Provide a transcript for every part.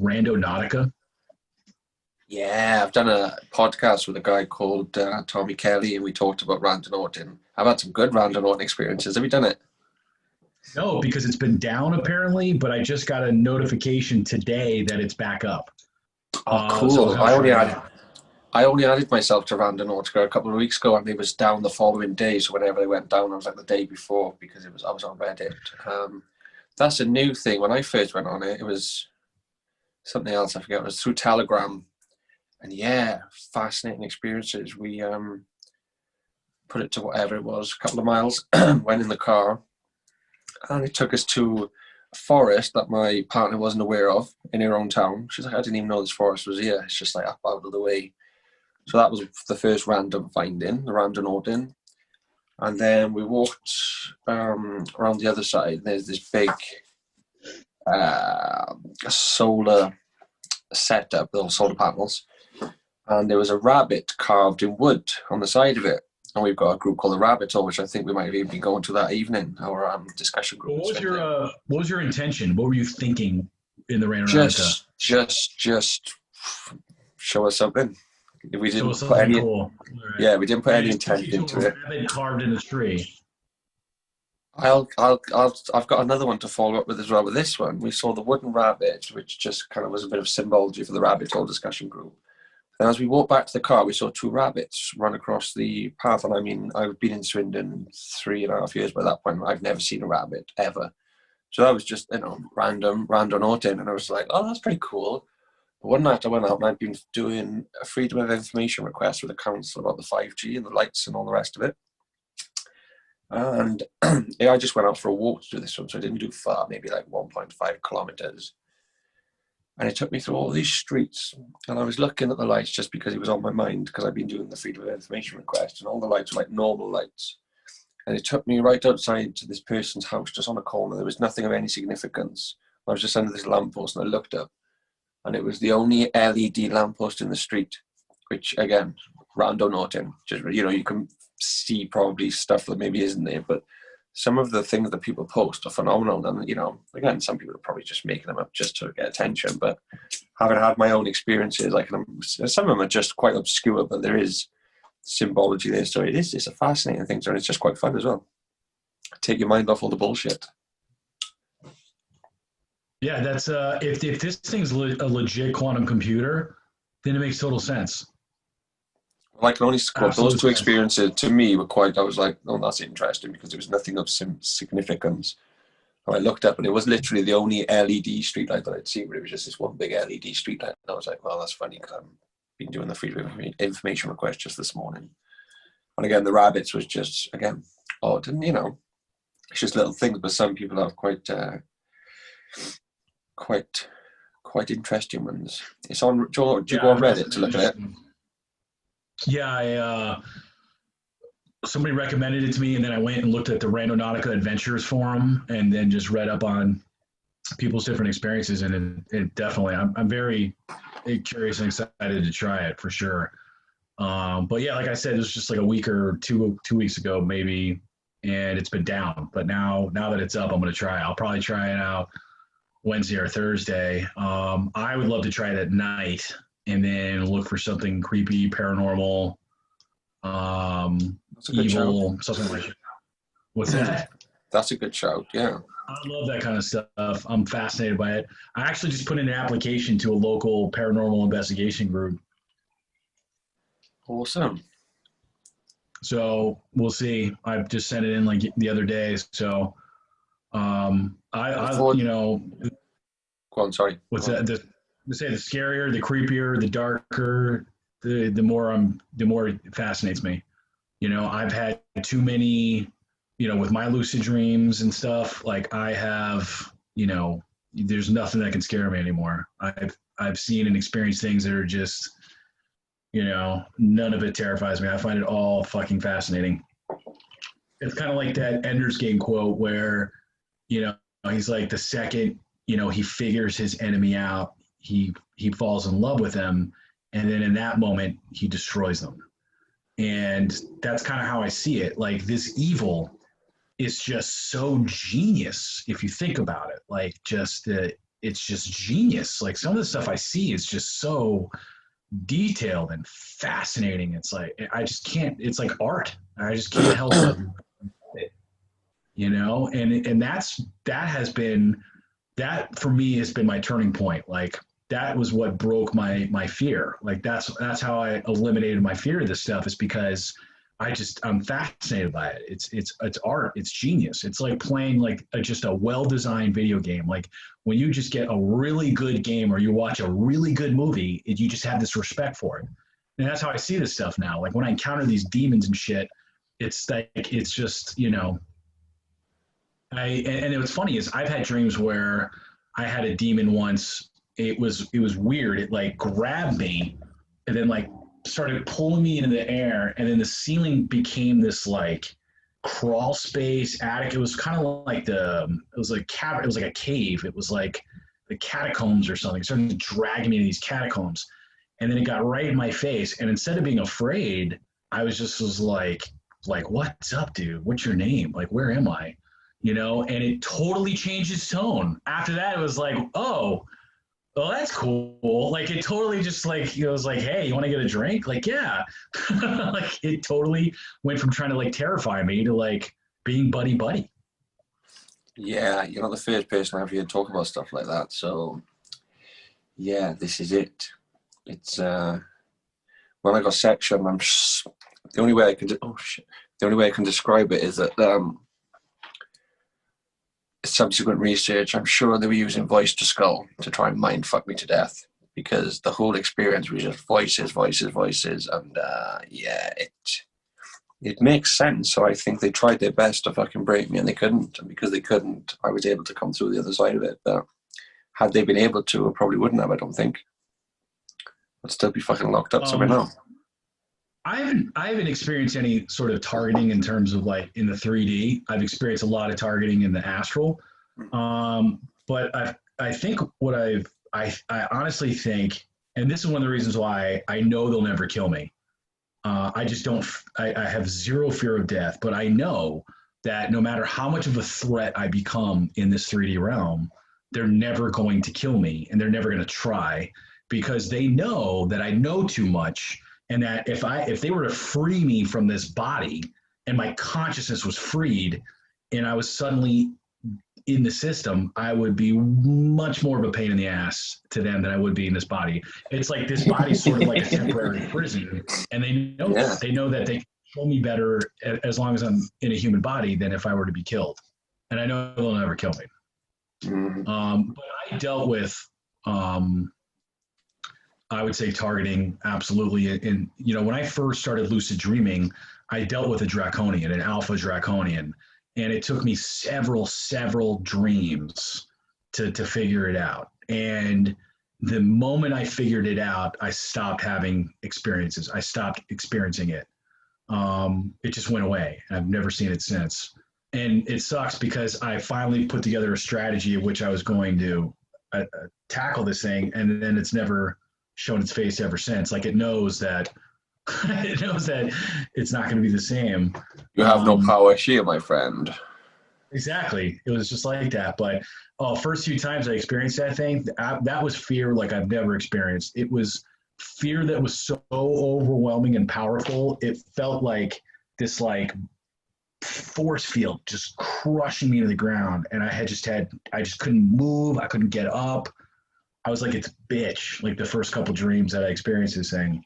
Rando Nautica? Yeah, I've done a podcast with a guy called Tommy Kelly, and we talked about randonauting. I've had some good randonauting experiences. Have you done it? No, because it's been down apparently, but I just got a notification today that it's back up. Oh, So I was cool. going to try it out. I only added myself to Randonautica a couple of weeks ago, and it was down the following day. So whenever they went down, I was like the day before because I was on Reddit. That's a new thing. When I first went on it, it was something else. I forget. It was through Telegram, and yeah, fascinating experiences. We put it to whatever it was, a couple of miles. Went in the car, and it took us to a forest that my partner wasn't aware of in her own town. She's like, I didn't even know this forest was here. It's just like up out of the way. So that was the first random finding, the random ordin. And then we walked around the other side. There's this big solar setup, little solar panels. And there was a rabbit carved in wood on the side of it. And we've got a group called the Rabbit Hole, which I think we might have even been going to that evening, our discussion group. What was your intention? What were you thinking in the Randonautica? Just show us something. We didn't So put any. cool. Right. Yeah, we didn't put any intent into it. Rabbit carved in a tree. I've got another one to follow up with as well. With this one, we saw the wooden rabbit, which just kind of was a bit of symbology for the Rabbit Hole discussion group. And as we walked back to the car, we saw two rabbits run across the path. And I mean, I've been in Swindon 3.5 years by that point. I've never seen a rabbit ever. So that was just, random naughting. And I was like, oh, that's pretty cool. But one night I went out and I'd been doing a freedom of information request with the council about the 5G and the lights and all the rest of it. And yeah, I just went out for a walk to do this one. So I didn't do far, maybe like 1.5 kilometers. And it took me through all these streets, and I was looking at the lights just because it was on my mind, because I've been doing the freedom of information request, and all the lights were like normal lights. And it took me right outside to this person's house, just on a corner. There was nothing of any significance. I was just under this lamppost, and I looked up, and it was the only LED lamppost in the street, which, again, randonauting. Just, you can see probably stuff that maybe isn't there, but some of the things that people post are phenomenal. And, again, some people are probably just making them up just to get attention. But having had my own experiences, some of them are just quite obscure, but there is symbology there. So it's a fascinating thing. And it's just quite fun as well. Take your mind off all the bullshit. Yeah, that's if this thing's a legit quantum computer, then it makes total sense. I can only quote those two experiences. To me, were quite. I was like, "Oh, that's interesting," because there was nothing of significance. And I looked up, and it was literally the only LED streetlight that I'd seen. But it was just this one big LED streetlight. And I was like, "Well, that's funny," because I've been doing the freedom of information request just this morning. And again, the rabbits was just odd, and it's just little things. But some people have quite interesting ones. It's on. Do you go on Reddit to look at it? Yeah, somebody recommended it to me, and then I went and looked at the Randonautica Adventures forum, and then just read up on people's different experiences. And it definitely, I'm very curious and excited to try it for sure. But yeah, like I said, it was just like a week or two weeks ago, maybe, and it's been down. But now that it's up, I'm going to try it. I'll probably try it out Wednesday or Thursday. I would love to try it at night, and then look for something creepy, paranormal, evil, something like that. What's that? That's a good shout, yeah. I love that kind of stuff. I'm fascinated by it. I actually just put in an application to a local paranormal investigation group. Awesome. So we'll see. I just sent it in like the other day. So Go on, sorry. What's that? The scarier, the creepier, the darker, the more it fascinates me. I've had too many, with my lucid dreams and stuff. Like I have, there's nothing that can scare me anymore. I've seen and experienced things that are just, none of it terrifies me. I find it all fucking fascinating. It's kind of like that Ender's Game quote where, he's like the second, he figures his enemy out, he falls in love with them, and then in that moment he destroys them. And that's kind of how I see it. Like this evil is just so genius if you think about it. Like just it's just genius. Like some of the stuff I see is just so detailed and fascinating. It's like I just can't. It's like art. I just can't help but it, And that has been that for me has been my turning point. Like that was what broke my fear. Like that's how I eliminated my fear of this stuff, is because I'm fascinated by it. It's art. It's genius. It's like playing like just a well-designed video game. Like when you just get a really good game or you watch a really good movie, you just have this respect for it. And that's how I see this stuff now. Like when I encounter these demons and shit, it's like it's just and what's funny is I've had dreams where I had a demon once. It was weird. It like grabbed me and then like started pulling me into the air, and then the ceiling became this like crawl space attic. It was kind of like it was like a cave. It was like the catacombs or something. It started to drag me into these catacombs, and then it got right in my face. And instead of being afraid, I was like, what's up, dude? What's your name? Like, where am I? And it totally changed its tone. After that, it was like, oh, well, that's cool. Like it totally just like, it was like, hey, you want to get a drink? Like, yeah. Like it totally went from trying to like terrify me to like being buddy buddy. Yeah, you're not the first person I've heard talk about stuff like that. So yeah, this is it. It's when I got section, the only way I can describe it is that subsequent research, I'm sure they were using voice to skull to try and mind fuck me to death, because the whole experience was just voices, and it makes sense. So I think they tried their best to fucking break me, and they couldn't. And because they couldn't, I was able to come through the other side of it. But had they been able to, I probably wouldn't have. I don't think. I'd still be fucking locked up somewhere now. I haven't experienced any sort of targeting in terms of like in the 3D. I've experienced a lot of targeting in the astral. But I think what I honestly think, and this is one of the reasons why I know they'll never kill me. I just don't, I have zero fear of death, but I know that no matter how much of a threat I become in this 3D realm, they're never going to kill me, and they're never going to try, because they know that I know too much. And that if they were to free me from this body and my consciousness was freed and I was suddenly in the system, I would be much more of a pain in the ass to them than I would be in this body. It's like this body's sort of like a temporary prison, and they know that they control me better as long as I'm in a human body than if I were to be killed. And I know they'll never kill me. But I dealt with I would say targeting, absolutely. And, when I first started lucid dreaming, I dealt with a draconian, an alpha draconian, and it took me several dreams to figure it out. And the moment I figured it out, I stopped having experiences. I stopped experiencing it. It just went away. I've never seen it since. And it sucks because I finally put together a strategy of which I was going to tackle this thing, and then it's never shown its face ever since. Like it knows that it's not going to be the same. You have no power here, my friend. Exactly. It was just like that. But first few times I experienced that thing, that was fear like I've never experienced. It was fear that was so overwhelming and powerful. It felt like this like force field just crushing me to the ground, and I just couldn't move. I couldn't get up. I was like, it's bitch, like the first couple dreams that I experienced this thing.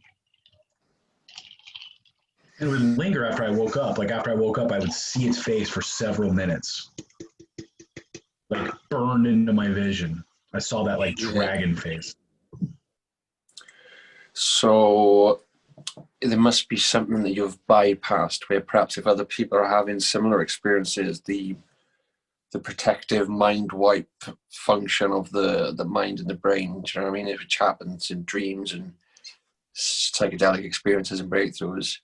It would linger after I woke up. Like after I woke up, I would see its face for several minutes. Like burned into my vision. I saw that like dragon face. So there must be something that you've bypassed, where perhaps if other people are having similar experiences, the protective mind wipe function of the mind and the brain, do you know what I mean? Which happens in dreams and psychedelic experiences and breakthroughs.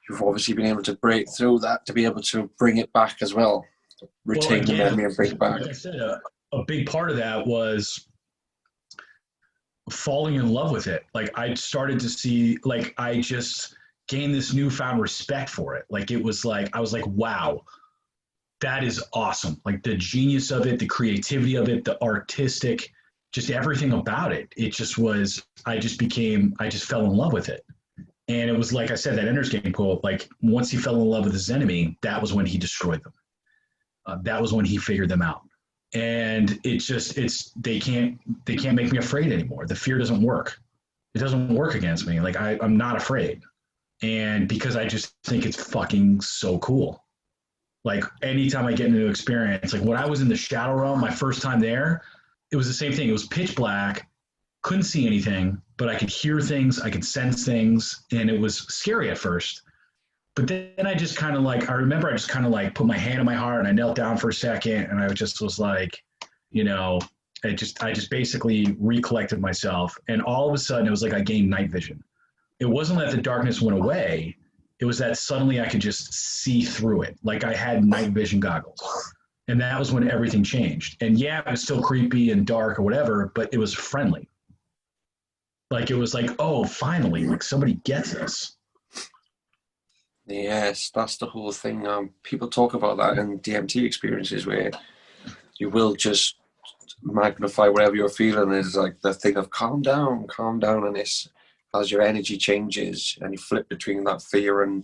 You've obviously been able to break through that to be able to bring it back as well. Retain the memory and bring it back. Like I said, a big part of that was falling in love with it. Like I started to see, like I just gained this newfound respect for it. Like it was like, I was like, wow. that is awesome. Like the genius of it, the creativity of it, the artistic, just everything about it. It just was, I just fell in love with it. And it was like I said, that Ender's Game quote, like once he fell in love with his enemy, that was when he destroyed them. That was when he figured them out. And they can't make me afraid anymore. The fear doesn't work. It doesn't work against me. Like I'm not afraid. And because I just think it's fucking so cool. Like anytime I get into an experience, like when I was in the Shadow Realm, my first time there, it was the same thing. It was pitch black, couldn't see anything, but I could hear things, I could sense things, and it was scary at first. But then I just kind of like, I remember I just kind of like put my hand on my heart and I knelt down for a second and I just was like, you know, I just basically recollected myself. And all of a sudden it was like I gained night vision. It wasn't that the darkness went away. It was that suddenly I could just see through it. Like I had night vision goggles. And that was when everything changed. And yeah, it was still creepy and dark or whatever, but it was friendly. Like it was like, oh, finally, like somebody gets us. Yes, that's the whole thing. People talk about that in DMT experiences where you will just magnify whatever you're feeling is like the thing of calm down, and it's as your energy changes and you flip between that fear and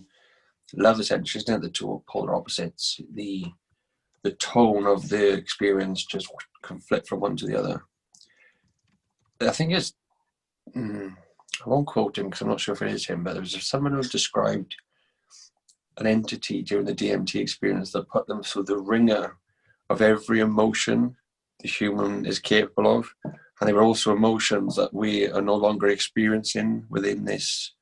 love, essentially, isn't it? The two polar opposites. The tone of the experience just can flip from one to the other. I think it's, I won't quote him because I'm not sure if it is him, but there was someone who described an entity during the DMT experience that put them through the ringer of every emotion the human is capable of. And they were also emotions that we are no longer experiencing within this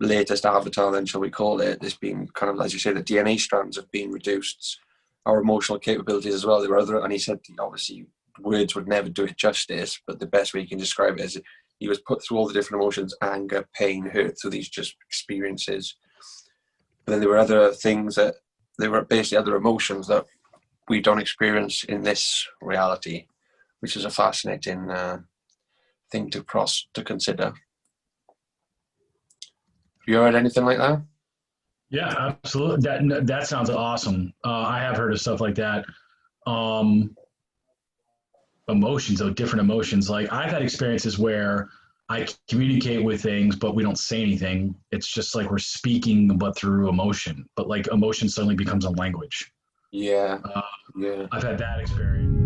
latest avatar, then shall we call it. This being kind of, as you say, the DNA strands have been reduced, our emotional capabilities as well. There were other, and he said, obviously, words would never do it justice, but the best way you can describe it is he was put through all the different emotions, anger, pain, hurt, through these just experiences. But then there were other things that, there were basically other emotions that we don't experience in this reality, which is a fascinating thing to consider. Have you heard anything like that? Yeah, absolutely. That sounds awesome. I have heard of stuff like that. Emotions, though, different emotions. Like I've had experiences where I communicate with things, but we don't say anything. It's just like we're speaking, but through emotion. But like emotion suddenly becomes a language. Yeah, yeah. I've had that experience.